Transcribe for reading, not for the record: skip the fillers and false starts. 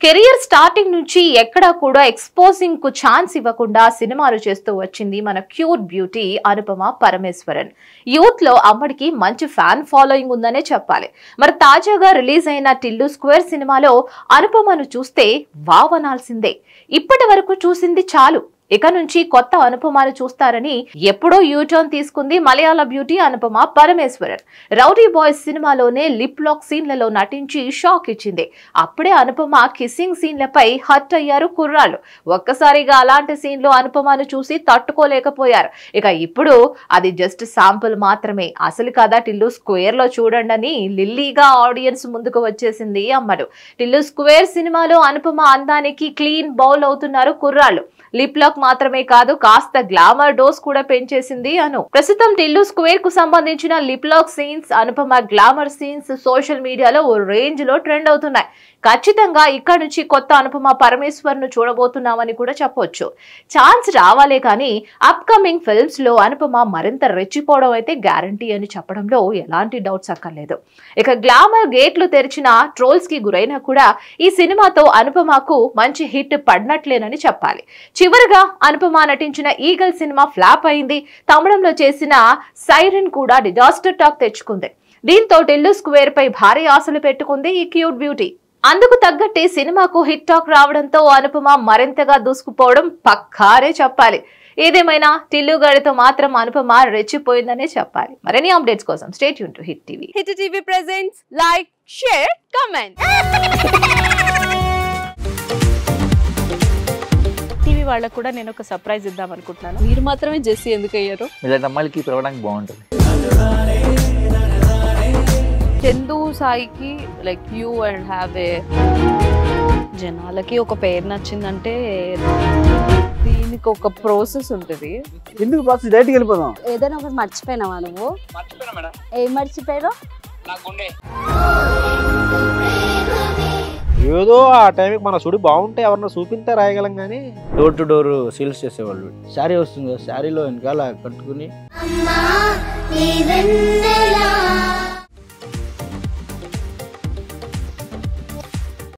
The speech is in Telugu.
కెరియర్ స్టార్టింగ్ నుంచి ఎక్కడా కూడా ఎక్స్పోజింగ్ కు ఛాన్స్ ఇవ్వకుండా సినిమాలు చేస్తూ వచ్చింది మన cute beauty Anupama Parameswaran. Youth లో అమ్మడికి మంచి ఫ్యాన్ ఫాలోయింగ్ ఉందనే చెప్పాలి. మరి తాజాగా రిలీజ్ అయిన టిల్లు స్క్వేర్ సినిమాలో అనుపమను చూస్తే వావ్ అనాల్సిందే. ఇప్పటి వరకు చూసింది చాలు, ఇక నుంచి కొత్త అనుపమను చూస్తారని ఎప్పుడో యూటర్న్ తీసుకుంది Malayala beauty Anupama Parameswaran. Rowdy boys సినిమాలోనే లిప్ లాక్ సీన్లలో నటించి షాక్ ఇచ్చింది. అప్పుడే అనుపమ కిస్సింగ్ సీన్లపై హర్ట్ అయ్యారు కుర్రాళ్ళు. ఒక్కసారిగా అలాంటి సీన్లో అనుపమను చూసి తట్టుకోలేకపోయారు. ఇక ఇప్పుడు అది జస్ట్ శాంపుల్ మాత్రమే, అసలు కథ టిల్లు స్క్వేర్ లో చూడండి అని లిల్లీగా ఆడియన్స్ ముందుకు వచ్చేసింది అమ్మడు. టిల్లు స్క్వేర్ సినిమాలో అనుపమ అందానికి క్లీన్ బౌల్ అవుతున్నారు కుర్రాళ్ళు. లిప్ లాక్ మాత్రమే కాదు, కాస్త గ్లామర్ డోస్ కూడా పెంచేసింది అను. ప్రస్తుతం టిల్లు స్క్వేర్ కు సంబంధించిన lip lock scenes, Anupama glamour scenes social మీడియాలో ఓ రేంజ్ లో ట్రెండ్ అవుతున్నాయి. ఖచ్చితంగా ఇక్కడ నుంచి కొత్త అనుపమ పరమేశ్వర్ ను చూడబోతున్నామని కూడా చెప్పొచ్చు. ఛాన్స్ రావాలే కానీ అప్కమింగ్ ఫిల్మ్స్ లో అనుపమ మరింత రెచ్చిపోవడం అయితే గ్యారంటీ అని చెప్పడంలో ఎలాంటి డౌట్స్ అక్కర్లేదు. ఇక గ్లామర్ గేట్లు తెరిచిన ట్రోల్స్ కి గురైనా కూడా ఈ సినిమాతో అనుపమకు మంచి హిట్ పడినట్లేనని చెప్పాలి. చివరిగా అనుపమ నటించిన ఈగల్ సినిమా ఫ్లాప్ అయింది. తమిళంలో చేసిన సైరన్ కూడా డిజాస్టర్ టాక్ తెచ్చుకుంది. దీంతో టిల్లు స్క్వేర్ పై భారీ ఆశలు పెట్టుకుంది ఈ క్యూట్ బ్యూటీ. అందుకు తగ్గట్టే సినిమాకు హిట్ టాక్ రావడంతో అనుపమ మరింతగా దూసుకుపోవడం పక్కానే చెప్పాలి. ఏదేమైనా టిల్లు గారితో మాత్రం అనుపమ రెచ్చిపోయిందనే చెప్పాలి. మరిన్ని అప్డేట్స్ కోసం stay tune to hit TV. Hit TV presents like, share, comment. TV వాళ్ళకు కూడా నేను ఒక సర్ప్రైజ్ ఇద్దాం అనుకుంటున్నాను. మీరు మాత్రమే జెస్సీ ఎందుకు అయ్యారు? ఇలాంటి అమ్మాయిలకి పిలవడానికి బాగుంటుంది. చందు సాయికి like you and have a జనాలకి ఒక పేరు నచ్చిందంటే దీనికి ఒక ప్రాసెస్ ఉంటుంది. ఎందుకు బాక్స్ డైరెక్ట్‌గా వెళ్ళిపోదాం. ఏదైనా ఒకటి మర్చిపోయినావా నువ్వు? మర్చిపోయినా మేడం. ఏం మర్చిపోయారు? నా గుండె. ఏదో ఆ టైంకి మన సుడి బాగుంటే ఎవరన్నా చూపిస్తే రాయగలం కానీ డోర్ టు డోర్ సేల్స్ చేసేవాళ్ళు. శారీ వస్తుంది, శారీలో వెనకాల కట్టుకుని